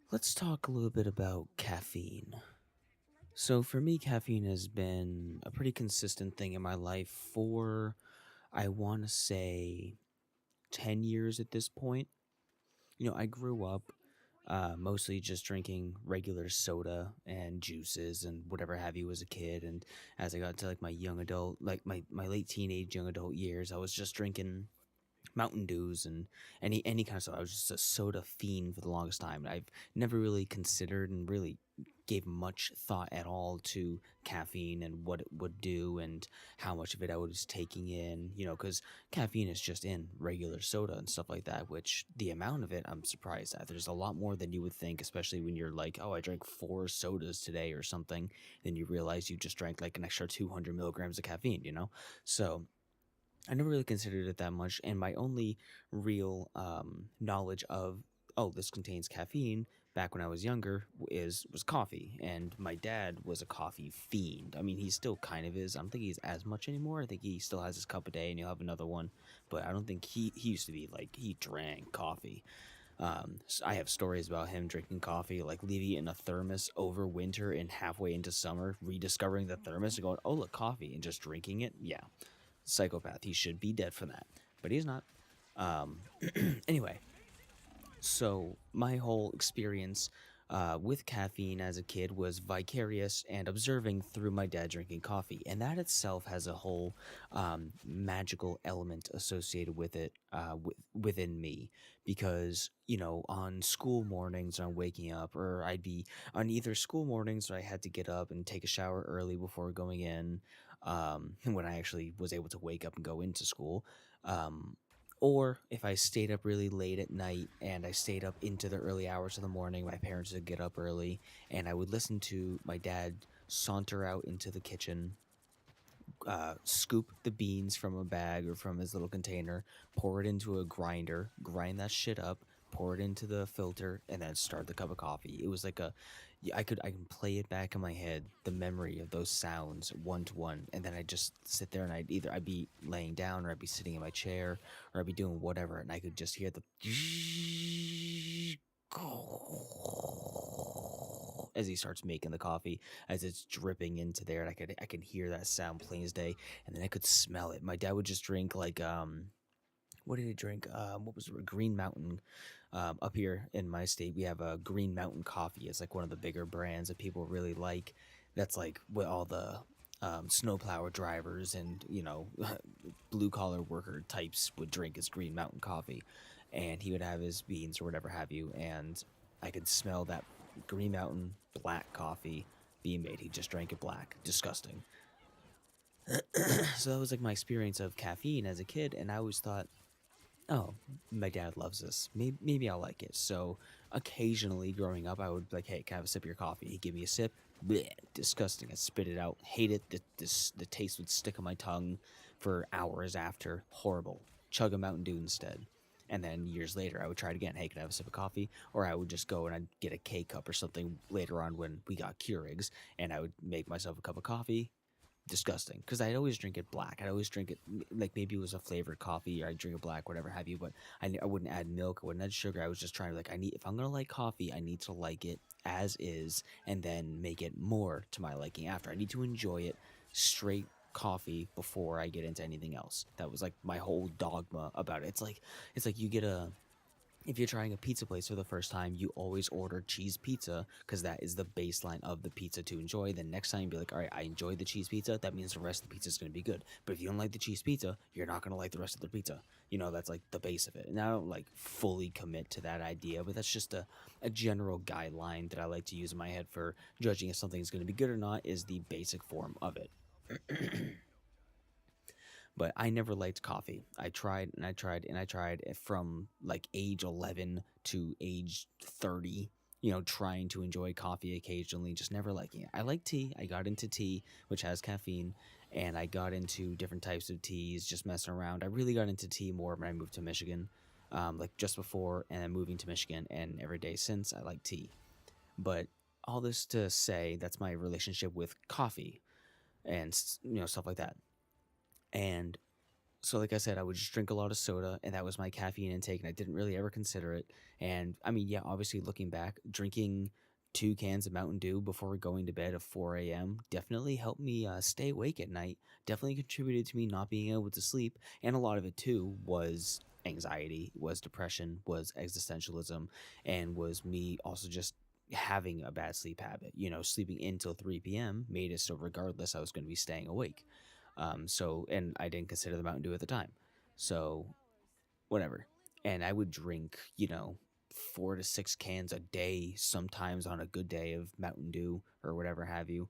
Let's talk a little bit about caffeine. So, for me, caffeine has been a pretty consistent thing in my life for, I want to say, 10 years at this point. I grew up mostly just drinking regular soda and juices and whatever have you as a kid. And as I got to like my young adult, like my late teenage, young adult years, I was just drinking Mountain Dews and any kind of soda. I was just a soda fiend for the longest time. And I've never really considered and really gave much thought at all to caffeine and what it would do and how much of it I was taking in, because caffeine is just in regular soda and stuff like that, which the amount of it I'm surprised at. There's a lot more than you would think, especially when you're like, oh, I drank 4 sodas today or something. Then you realize you just drank like an extra 200 milligrams of caffeine. So I never really considered it that much, and my only real knowledge of this contains caffeine back when I was younger was coffee, and my dad was a coffee fiend. I mean, he still kind of is. I don't think he's as much anymore. I think he still has his cup a day, and he'll have another one, but I don't think he used to be like he drank coffee. So I have stories about him drinking coffee, like leaving it in a thermos over winter and halfway into summer, rediscovering the thermos and going, "Oh look, coffee," and just drinking it. Yeah, psychopath. He should be dead for that, but he's not. Um, anyway, so my whole experience with caffeine as a kid was vicarious and observing through my dad drinking coffee, and that itself has a whole magical element associated with it within me because on school mornings on waking up, or I'd be on either school mornings where I had to get up and take a shower early before going in, when I actually was able to wake up and go into school. Um, or if I stayed up really late at night and I stayed up into the early hours of the morning, my parents would get up early and I would listen to my dad saunter out into the kitchen, scoop the beans from a bag or from his little container, pour it into a grinder, grind that shit up, pour it into the filter, and then start the cup of coffee. It was like I can play it back in my head, the memory of those sounds one to one, and then I just sit there and I'd be laying down or I'd be sitting in my chair or I'd be doing whatever, and I could just hear the as he starts making the coffee, as it's dripping into there, and I can hear that sound plain as day, and then I could smell it. My dad would just drink like what did he drink? What was it? Green Mountain. Up here in my state, we have a Green Mountain coffee. It's like one of the bigger brands that people really like. That's like what all the snowplower drivers and blue collar worker types would drink is Green Mountain coffee, and he would have his beans or whatever have you, and I could smell that Green Mountain black coffee being made. He just drank it black. Disgusting. So that was like my experience of caffeine as a kid, and I always thought, oh, my dad loves this. Maybe I'll like it. So occasionally growing up, I would be like, hey, can I have a sip of your coffee? He'd give me a sip. Blech, disgusting. I spit it out. Hate it. The taste would stick on my tongue for hours after. Horrible. Chug a Mountain Dew instead. And then years later, I would try it again. Hey, can I have a sip of coffee? Or I would just go and I'd get a K cup or something later on when we got Keurigs, and I would make myself a cup of coffee. Disgusting, because I'd always drink it black. I'd always drink it like maybe it was a flavored coffee, or I'd drink it black, whatever have you. But I wouldn't add milk, I wouldn't add sugar. I was just trying to like, I need, if I'm gonna like coffee, I need to like it as is, and then make it more to my liking after. I need to enjoy it straight coffee before I get into anything else. That was like my whole dogma about it. It's like you get a, if you're trying a pizza place for the first time, you always order cheese pizza because that is the baseline of the pizza to enjoy. Then next time, be like, all right, I enjoyed the cheese pizza. That means the rest of the pizza is going to be good. But if you don't like the cheese pizza, you're not going to like the rest of the pizza. That's like the base of it. And I don't like fully commit to that idea, but that's just a general guideline that I like to use in my head for judging if something is going to be good or not, is the basic form of it. But I never liked coffee. I tried and I tried and I tried from like age 11 to age 30, trying to enjoy coffee occasionally, just never liking it. I like tea. I got into tea, which has caffeine, and I got into different types of teas, just messing around. I really got into tea more when I moved to Michigan, like just before and then moving to Michigan, and every day since I like tea. But all this to say, that's my relationship with coffee and stuff like that. And So like I said, I would just drink a lot of soda, and that was my caffeine intake, and I didn't really ever consider it. And I mean, yeah, obviously looking back, drinking 2 cans of Mountain Dew before going to bed at 4 a.m. definitely helped me stay awake at night. Definitely contributed to me not being able to sleep, and a lot of it too was anxiety, was depression, was existentialism, and was me also just having a bad sleep habit. Sleeping in till 3 p.m. made it so regardless I was going to be staying awake. And I didn't consider the Mountain Dew at the time. So, whatever. And I would drink, 4 to 6 cans a day, sometimes on a good day of Mountain Dew or whatever have you.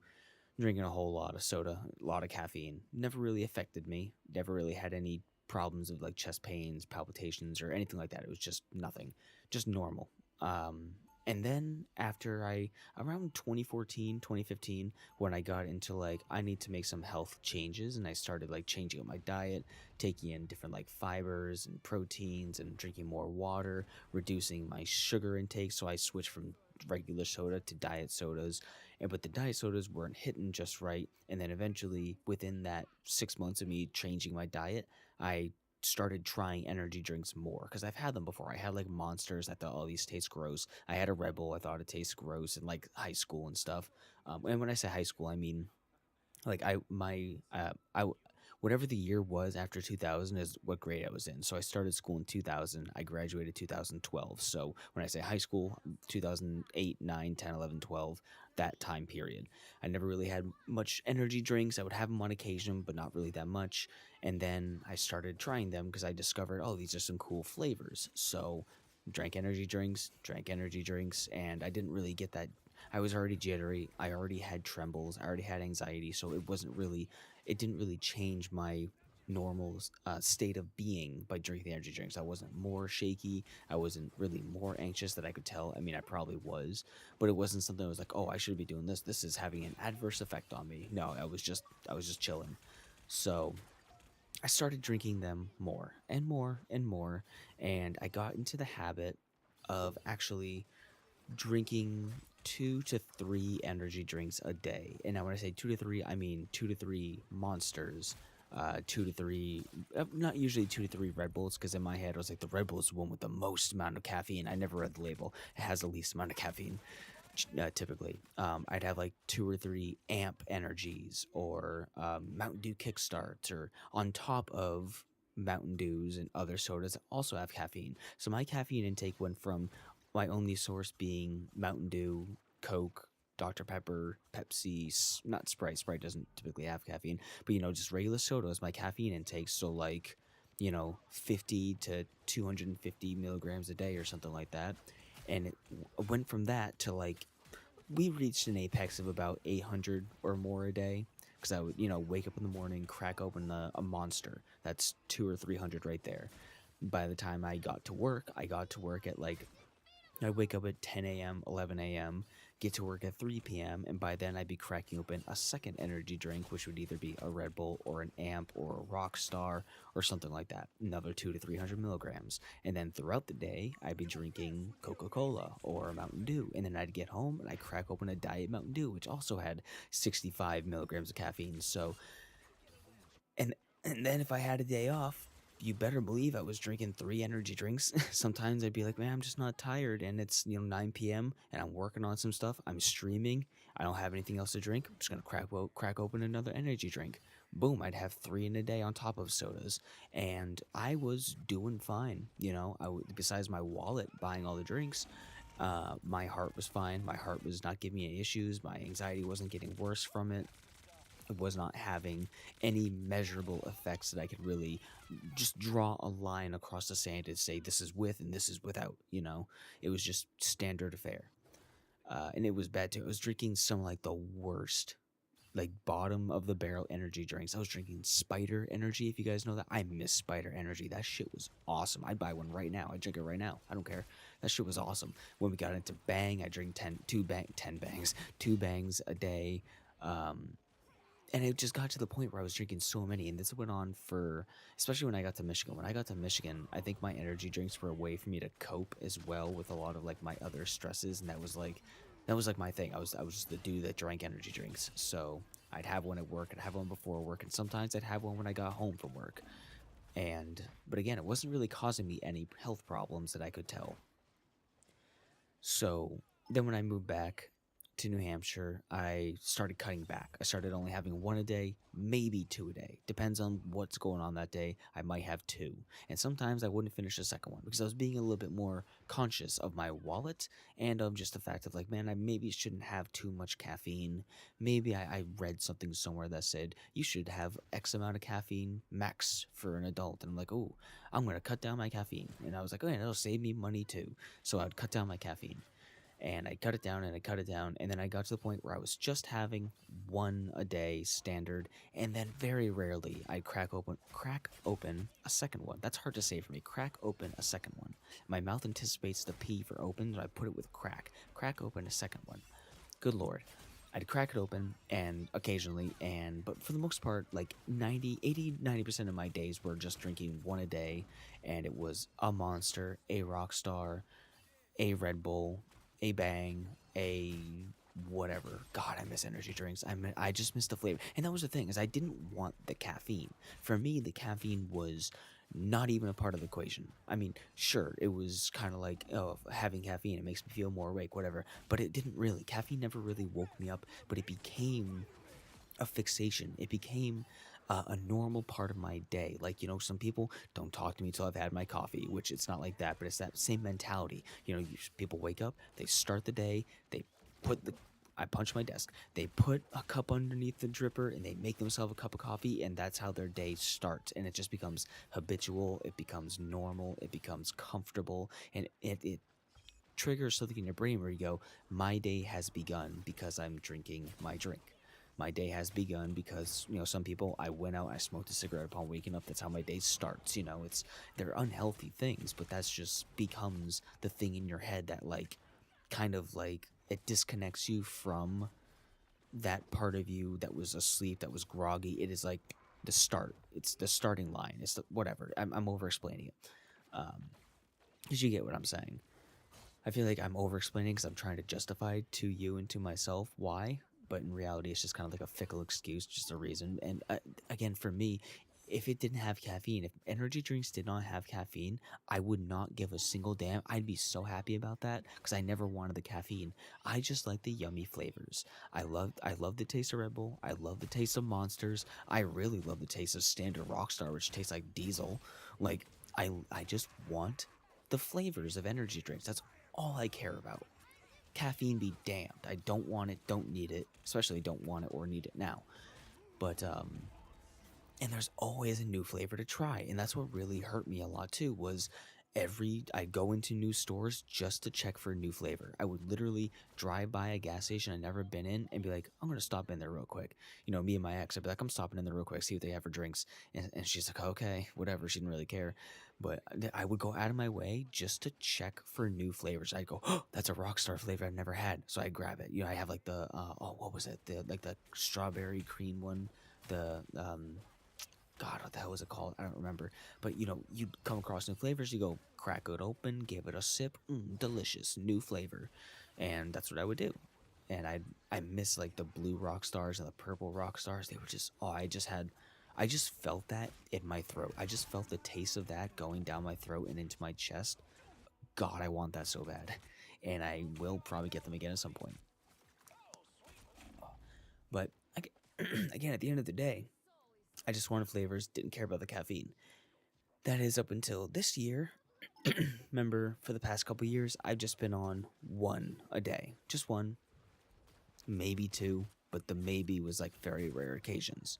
Drinking a whole lot of soda, a lot of caffeine. Never really affected me. Never really had any problems of like chest pains, palpitations, or anything like that. It was just nothing, just normal. Um, and then after around 2014, 2015, when I got into like, I need to make some health changes, and I started like changing up my diet, taking in different like fibers and proteins, and drinking more water, reducing my sugar intake. So I switched from regular soda to diet sodas, but the diet sodas weren't hitting just right. And then eventually, within that 6 months of me changing my diet, I started trying energy drinks more because I've had them before. I had like Monsters. I thought, oh, these taste gross. I had a Red Bull. I thought it tastes gross in like high school and stuff. And when I say high school, I mean like I whatever the year was after 2000 is what grade I was in. So I started school in 2000. I graduated 2012. So when I say high school, 2008, 9, 10, 11, 12, that time period. I never really had much energy drinks. I would have them on occasion, but not really that much. And then I started trying them because I discovered, oh, these are some cool flavors. So drank energy drinks, and I didn't really get that. I was already jittery. I already had trembles. I already had anxiety. So it didn't really change my normal state of being by drinking the energy drinks. I wasn't more shaky. I wasn't really more anxious that I could tell. I mean, I probably was, but it wasn't something I was like, oh, I should be doing this. This is having an adverse effect on me. No, I was just chilling. So I started drinking them more and more and more, and I got into the habit of actually drinking 2 to 3 energy drinks a day. And now, when I say 2 to 3, I mean 2 to 3 Monsters, 2 to 3, not usually 2 to 3 Red Bulls, because in my head I was like, the Red Bull is the one with the most amount of caffeine. I never read the label. It has the least amount of caffeine. Typically, I'd have like 2 or 3 amp energies, or Mountain Dew Kickstarts, or on top of Mountain Dews and other sodas that also have caffeine. So my caffeine intake went from my only source being Mountain Dew, Coke, Dr. Pepper, Pepsi, not Sprite. Sprite doesn't typically have caffeine, but just regular soda is my caffeine intake. So like, 50 to 250 milligrams a day or something like that. And it went from that to like, we reached an apex of about 800 or more a day, because I would wake up in the morning, crack open a Monster. That's 200 or 300 right there. By the time I got to work at like, I'd wake up at 10 a.m., 11 a.m., get to work at 3 p.m., and by then I'd be cracking open a second energy drink, which would either be a Red Bull or an Amp or a Rockstar or something like that, another 200 to 300 milligrams. And then throughout the day, I'd be drinking Coca-Cola or Mountain Dew. And then I'd get home and I'd crack open a Diet Mountain Dew, which also had 65 milligrams of caffeine. So, and and then if I had a day off, you better believe I was drinking 3 energy drinks. Sometimes I'd be like, man, I'm just not tired, and it's 9 p.m. and I'm working on some stuff. I'm streaming. I don't have anything else to drink. I'm just gonna crack open another energy drink. Boom! I'd have 3 in a day on top of sodas, and I was doing fine. Besides my wallet buying all the drinks, my heart was fine. My heart was not giving me any issues. My anxiety wasn't getting worse from it. Was not having any measurable effects that I could really just draw a line across the sand and say this is with and this is without. It was just standard affair. And it was bad too. I was drinking some like the worst, like bottom of the barrel energy drinks. I was drinking Spider Energy. If you guys know that, I miss Spider Energy. That shit was awesome. I'd buy one right now. I'd drink it right now. I don't care. That shit was awesome. When we got into Bang, I drink 10 bangs, 2 bangs a day. And it just got to the point where I was drinking so many, and this went on for, especially when I got to Michigan. When I got to Michigan, I think my energy drinks were a way for me to cope as well with a lot of like my other stresses, and that was like my thing. I was just the dude that drank energy drinks. So I'd have one at work, I'd have one before work, and sometimes I'd have one when I got home from work. But again, it wasn't really causing me any health problems that I could tell. So then when I moved back to New Hampshire, I started cutting back. I started only having one a day, maybe two a day. Depends on what's going on that day. I might have two. And sometimes I wouldn't finish the second one because I was being a little bit more conscious of my wallet and of just the fact of like, man, I maybe shouldn't have too much caffeine. Maybe I read something somewhere that said you should have X amount of caffeine max for an adult. And I'm like, oh, I'm going to cut down my caffeine. And I was like, oh, yeah, that'll save me money too. So I'd cut down my caffeine and I cut it down and I cut it down, and then I got to the point where I was just having one a day standard, and then very rarely I'd crack open a second one. That's hard to say for me. Crack open a second one. My mouth anticipates the P for open, so I put it with crack open a second one. Good lord. I'd crack it open and occasionally, but for the most part, like 90% of my days were just drinking one a day, and it was a Monster, a Rockstar, a Red Bull, a Bang, a whatever. God, I miss energy drinks. I just miss the flavor. And that was the thing, is I didn't want the caffeine. For me, the caffeine was not even a part of the equation. I mean, sure, it was kind of like, oh, having caffeine, it makes me feel more awake, whatever. But it didn't really. Caffeine never really woke me up, but it became a fixation. It became a normal part of my day. Like, some people don't talk to me until I've had my coffee, which it's not like that, but it's that same mentality. People wake up, they start the day, they put the I punch my desk. They put a cup underneath the dripper and they make themselves a cup of coffee, and that's how their day starts. And it just becomes habitual. It becomes normal. It becomes comfortable, and it triggers something in your brain where you go, my day has begun because I'm drinking my drink. My day has begun because, some people, I went out, I smoked a cigarette upon waking up. That's how my day starts. They're unhealthy things, but that's just becomes the thing in your head that kind of it disconnects you from that part of you that was asleep, that was groggy. It is like the start. It's the starting line. It's whatever. I'm over explaining it. Because you get what I'm saying. I feel like I'm over-explaining because I'm trying to justify to you and to myself why, but in reality, it's just kind of like a fickle excuse, just a reason. And again, for me, if it didn't have caffeine, if energy drinks did not have caffeine, I would not give a single damn. I'd be so happy about that because I never wanted the caffeine. I just like the yummy flavors. I love the taste of Red Bull. I love the taste of Monsters. I really love the taste of Standard Rockstar, which tastes like diesel. Like I just want the flavors of energy drinks. That's all I care about. Caffeine be damned. I don't want it, don't need it, especially don't want it or need it now. But and there's always a new flavor to try, and that's what really hurt me a lot too. Was I'd go into new stores just to check for a new flavor. I would literally drive by a gas station I'd never been in and be like, I'm gonna stop in there real quick. Me and my ex, I'd be like, I'm stopping in there real quick, see what they have for drinks. And she's like, okay, whatever. She didn't really care. But I would go out of my way just to check for new flavors. I'd go, oh, that's a Rockstar flavor I've never had. So I grab it. I have like the, what was it? The strawberry cream one. The, God, what the hell was it called? I don't remember. But you'd come across new flavors. You go crack it open, give it a sip. Delicious, new flavor, and that's what I would do. And I miss like the blue rock stars and the purple rock stars. They were just I just felt that in my throat. I just felt the taste of that going down my throat and into my chest. God, I want that so bad, and I will probably get them again at some point. But again, at the end of the day, I just wanted flavors, didn't care about the caffeine. That is up until this year. Remember, for the past couple years, I've just been on one a day. Just one, maybe two, but the maybe was like very rare occasions.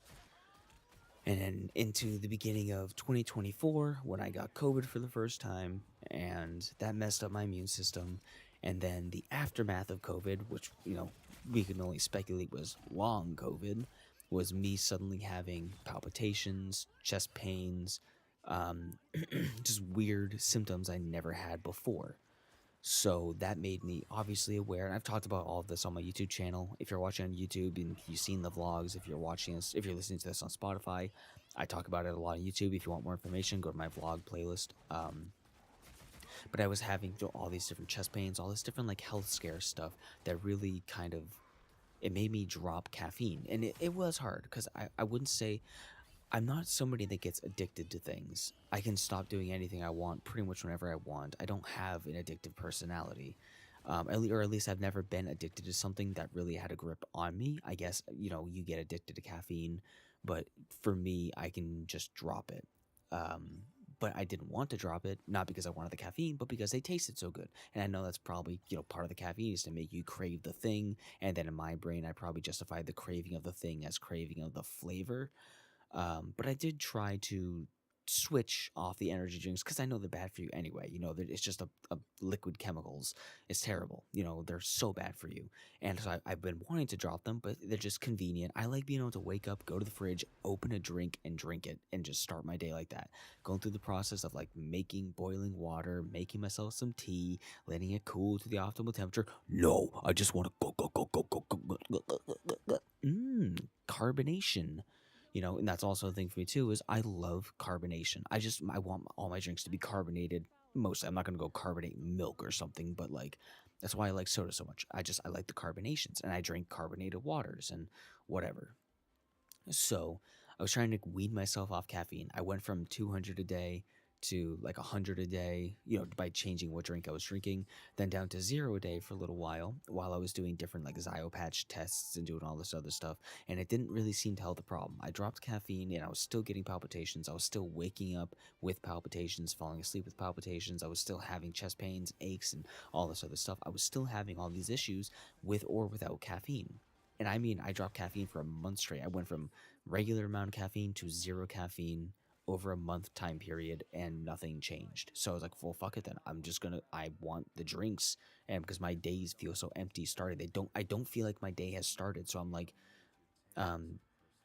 And then into the beginning of 2024, when I got COVID for the first time, and that messed up my immune system. And then the aftermath of COVID, which, we can only speculate was long COVID, was me suddenly having palpitations, chest pains, just weird symptoms I never had before. So that made me obviously aware, and I've talked about all of this on my YouTube channel. If you're watching on YouTube and you've seen the vlogs, if you're listening to this on Spotify, I talk about it a lot on YouTube. If you want more information, go to my vlog playlist. But I was having all these different chest pains, all this different health scare stuff that really it made me drop caffeine. And it was hard because I wouldn't say I'm not somebody that gets addicted to things. I can stop doing anything I want pretty much whenever I want. I don't have an addictive personality. Or at least I've never been addicted to something that really had a grip on me. I guess, you get addicted to caffeine, but for me, I can just drop it. Um, but I didn't want to drop it, not because I wanted the caffeine, but because they tasted so good. And I know that's probably, part of the caffeine is to make you crave the thing. And then in my brain, I probably justified the craving of the thing as craving of the flavor. But I did try to switch off the energy drinks because I know they're bad for you anyway. It's just a liquid chemicals. It's terrible. They're so bad for you. And so I've been wanting to drop them, but they're just convenient. I like being able to wake up, go to the fridge, open a drink, and drink it, and just start my day like that. Going through the process of like making boiling water, making myself some tea, letting it cool to the optimal temperature. No, I just want to go. Carbonation. And that's also a thing for me too, is I love carbonation. I want all my drinks to be carbonated. Mostly, I'm not gonna go carbonate milk or something, but like that's why I like soda so much. I like the carbonations, and I drink carbonated waters and whatever. So I was trying to wean myself off caffeine. I went from 200 a day to like 100 a day, by changing what drink I was drinking, then down to 0 a day for a little while I was doing different like Zio patch tests and doing all this other stuff. And it didn't really seem to help the problem. I dropped caffeine and I was still getting palpitations. I was still waking up with palpitations, falling asleep with palpitations. I was still having chest pains, aches, and all this other stuff. I was still having all these issues with or without caffeine. And I mean, I dropped caffeine for a month straight. I went from regular amount of caffeine to 0 caffeine over a month time period, and nothing changed. So I was like, well, fuck it then. I want the drinks. And because my days feel so empty started, I don't feel like my day has started. So I'm like, um,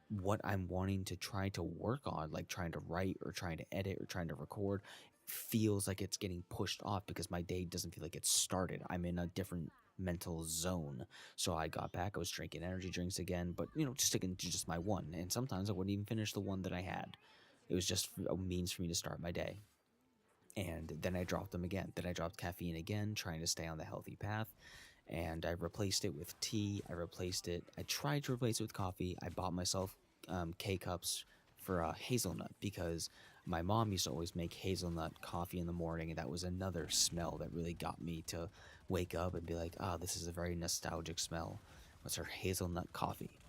what I'm wanting to try to work on, like trying to write or trying to edit or trying to record, feels like it's getting pushed off because my day doesn't feel like it's started. I'm in a different mental zone. So I got back, I was drinking energy drinks again, but just sticking to just my one. And sometimes I wouldn't even finish the one that I had. It was just a means for me to start my day. And then I dropped them again. Then I dropped caffeine again, trying to stay on the healthy path. And I replaced it with tea. I tried to replace it with coffee. I bought myself K cups for hazelnut because my mom used to always make hazelnut coffee in the morning. And that was another smell that really got me to wake up and be like, this is a very nostalgic smell. What's her hazelnut coffee?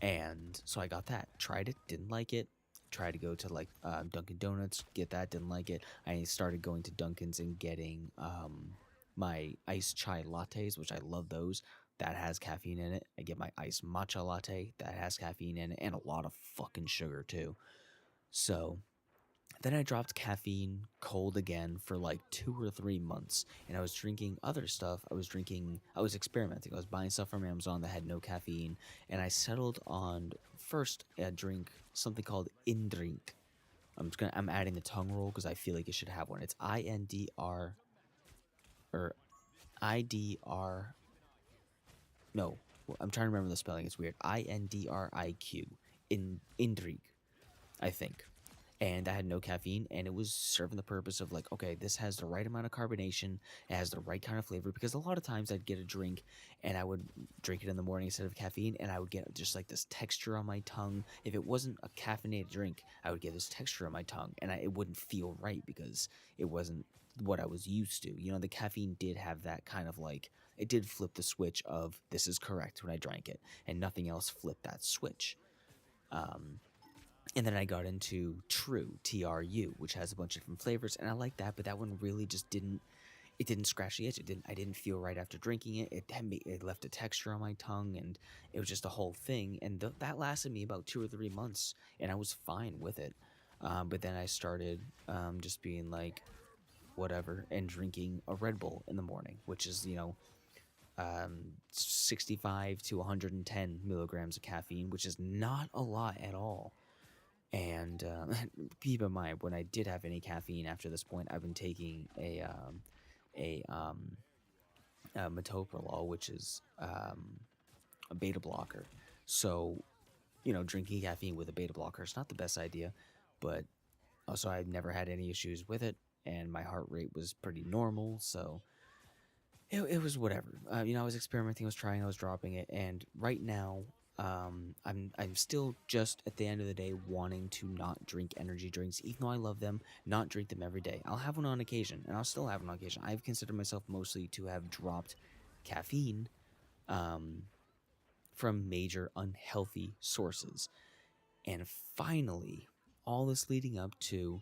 And so I got that, tried it, didn't like it. Tried to go to like Dunkin' Donuts, get that, didn't like it. I started going to Dunkin's and getting my iced chai lattes, which I love those. That has caffeine in it. I get my iced matcha latte that has caffeine in it and a lot of fucking sugar too. So then I dropped caffeine cold again for like 2 or 3 months, and I was drinking other stuff. I was experimenting. I was buying stuff from Amazon that had no caffeine, and I settled on first a drink, something called Indrink. I'm adding the tongue roll because I feel like it should have one. It's INDR or IDR. No, I'm trying to remember the spelling. It's weird. INDRIQ. Indrik, I think. And that had no caffeine, and it was serving the purpose of like, okay, this has the right amount of carbonation, it has the right kind of flavor. Because a lot of times I'd get a drink and I would drink it in the morning instead of caffeine, and I would get just like this texture on my tongue. If it wasn't a caffeinated drink, I would get this texture on my tongue, and it wouldn't feel right because it wasn't what I was used to. The caffeine did have that kind of like, it did flip the switch of this is correct when I drank it, and nothing else flipped that switch. Um, and then I got into True, TRU, which has a bunch of different flavors, and I like that, but that one really just didn't scratch the itch. I didn't feel right after drinking it. It left a texture on my tongue, and it was just a whole thing. And that lasted me about 2 or 3 months, and I was fine with it. But then I started just being like, whatever, and drinking a Red Bull in the morning, which is 65 to 110 milligrams of caffeine, which is not a lot at all. And keep in mind, when I did have any caffeine after this point, I've been taking a metoprolol, which is a beta blocker. So, drinking caffeine with a beta blocker is not the best idea, but also I've never had any issues with it, and my heart rate was pretty normal, so it was whatever. I was experimenting, I was trying, I was dropping it, and right now I'm still just at the end of the day wanting to not drink energy drinks, even though I love them. Not drink them every day. I'll have one on occasion, and I'll still have one on occasion. I've considered myself mostly to have dropped caffeine um, from major unhealthy sources, and finally, all this leading up to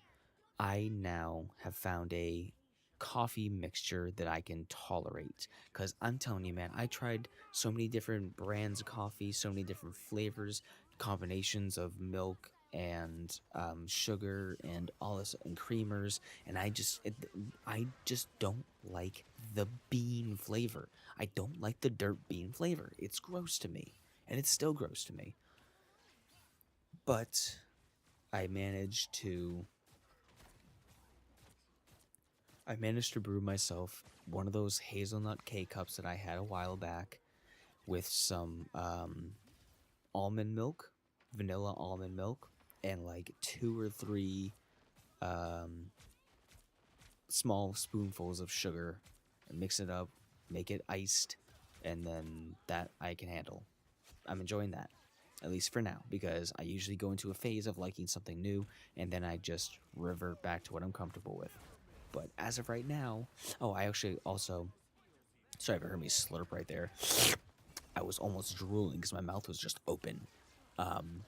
I now have found a coffee mixture that I can tolerate. Because I'm telling you, man, I tried so many different brands of coffee, so many different flavors, combinations of milk and sugar and all this and creamers, and I just don't like the bean flavor. I don't like the dirt bean flavor. It's gross to me, and it's still gross to me. But I managed to I managed to brew myself one of those hazelnut K cups that I had a while back with some almond milk, vanilla almond milk, and like two or three um, small spoonfuls of sugar. And mix it up, make it iced, and then that I can handle. I'm enjoying that, at least for now, because I usually go into a phase of liking something new, and then I just revert back to what I'm comfortable with. But as of right now, oh, I actually also, sorry if you heard me slurp right there. I was almost drooling because my mouth was just open. Um,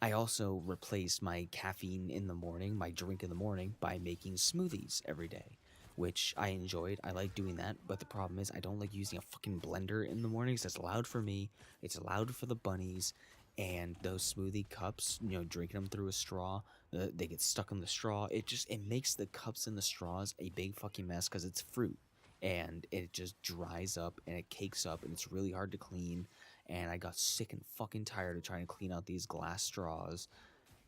I also replaced my caffeine in the morning, my drink in the morning, by making smoothies every day, which I enjoyed. I like doing that, but the problem is I don't like using a fucking blender in the mornings. That's loud for me. It's loud for the bunnies, and those smoothie cups, drinking them through a straw, they get stuck in the straw. It makes the cups and the straws a big fucking mess because it's fruit, and it just dries up and it cakes up, and it's really hard to clean. And I got sick and fucking tired of trying to clean out these glass straws,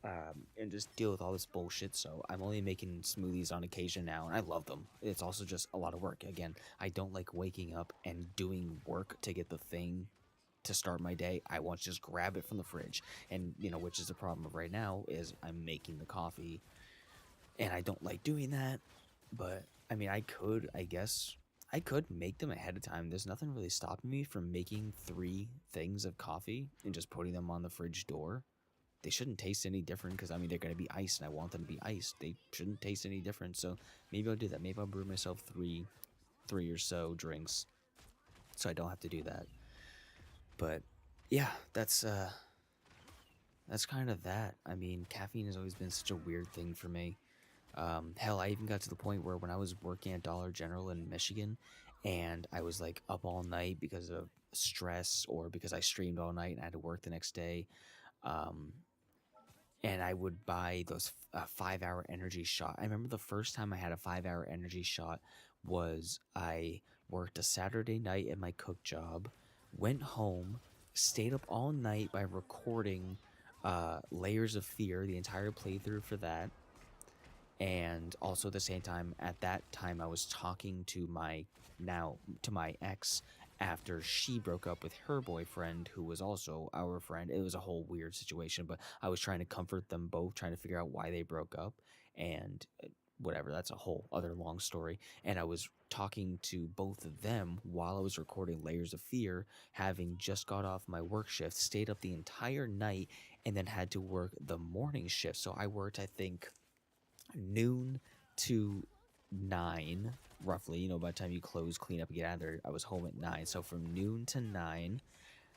and just deal with all this bullshit. So I'm only making smoothies on occasion now, and I love them. It's also just a lot of work. Again, I don't like waking up and doing work to get the thing to start my day. I want to just grab it from the fridge, and which is the problem of right now is I'm making the coffee, and I don't like doing that. But I mean, I guess I could make them ahead of time. There's nothing really stopping me from making 3 things of coffee and just putting them on the fridge door. They shouldn't taste any different because I mean they're gonna be iced, and I want them to be iced. They shouldn't taste any different. So maybe I'll do that. Maybe I'll brew myself three or so drinks, so I don't have to do that. But yeah, that's kind of that. I mean, caffeine has always been such a weird thing for me. Hell, I even got to the point where when I was working at Dollar General in Michigan, and I was like up all night because of stress or because I streamed all night and I had to work the next day. Um, and I would buy those 5 hour energy shot. I remember the first time I had a 5 hour energy shot was I worked a Saturday night at my cook job, went home, stayed up all night by recording Layers of Fear, the entire playthrough for that. And also at the same time, at that time, I was talking to my ex after she broke up with her boyfriend, who was also our friend. It was a whole weird situation, but I was trying to comfort them both, trying to figure out why they broke up, and whatever. That's a whole other long story. And I was talking to both of them while I was recording Layers of Fear, having just got off my work shift, stayed up the entire night, and then had to work the morning shift. So I worked, I think, noon to 9, roughly. By the time you close, clean up, and get out of there, I was home at 9. So from noon to 9,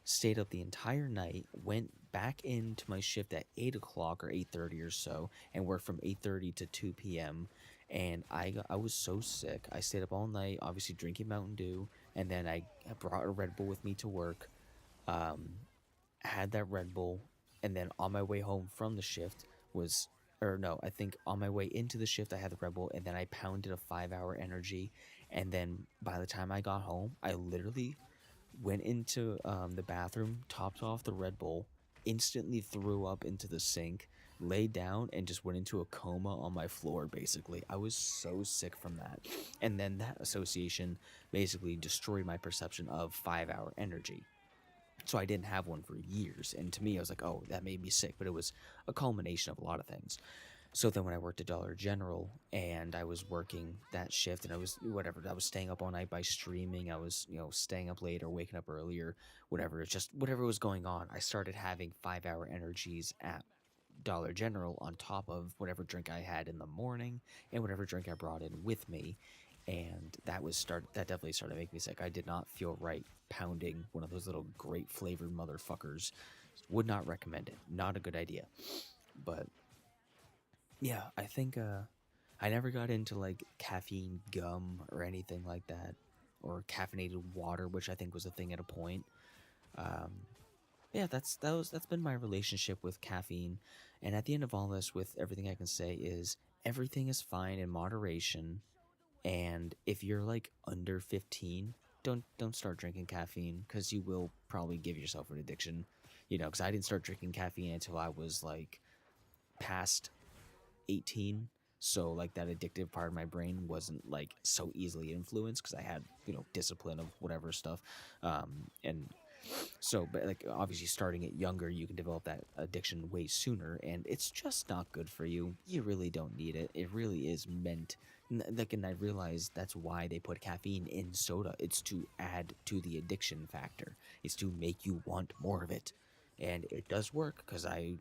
stayed up the entire night, went back into my shift at 8 o'clock or 8:30 or so, and worked from 8:30 to 2 p.m. And I was so sick. I stayed up all night, obviously drinking Mountain Dew, and then I brought a Red Bull with me to work. Um, had that Red Bull, and then on my way home from the shift was, or no, I think on my way into the shift I had the Red Bull, and then I pounded a 5 hour energy, and then by the time I got home, I literally went into the bathroom, topped off the Red Bull, instantly threw up into the sink, laid down, and just went into a coma on my floor. Basically, I was so sick from that, and then that association basically destroyed my perception of 5 hour energy. So I didn't have one for years, and to me, I was like, "Oh, that made me sick," but it was a culmination of a lot of things. So then when I worked at Dollar General and I was working that shift and I was whatever, I was staying up all night by streaming, I was, staying up late or waking up earlier, whatever, it's just whatever was going on. I started having 5-hour energies at Dollar General on top of whatever drink I had in the morning and whatever drink I brought in with me. And that definitely started making me sick. I did not feel right pounding one of those little grape flavored motherfuckers. Would not recommend it. Not a good idea. But yeah, I think I never got into like caffeine gum or anything like that, or caffeinated water, which I think was a thing at a point. Um, yeah, that's been my relationship with caffeine, and at the end of all this, with everything I can say is everything is fine in moderation, and if you're like under 15, don't start drinking caffeine because you will probably give yourself an addiction. Because I didn't start drinking caffeine until I was like past 18, so like that addictive part of my brain wasn't like so easily influenced because I had discipline of whatever stuff. And so, but like obviously starting it younger, you can develop that addiction way sooner, and it's just not good for you. You really don't need it. It really is meant. Like, and I realize that's why they put caffeine in soda. It's to add to the addiction factor. It's to make you want more of it, and it does work because I,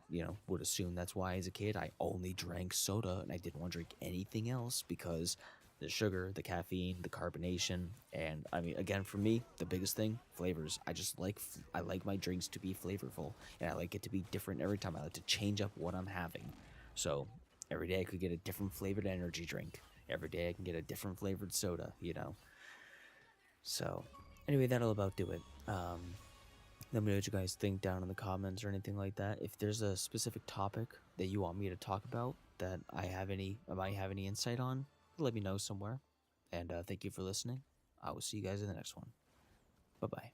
would assume that's why as a kid I only drank soda and I didn't want to drink anything else because the sugar, the caffeine, the carbonation, and I mean, again, for me, the biggest thing, flavors. I like my drinks to be flavorful, and I like it to be different every time. I like to change up what I'm having. So every day I could get a different flavored energy drink. Every day I can get a different flavored soda. So anyway, that'll about do it. Let me know what you guys think down in the comments or anything like that. If there's a specific topic that you want me to talk about that I might have any insight on, let me know somewhere. And thank you for listening. I will see you guys in the next one. Bye bye.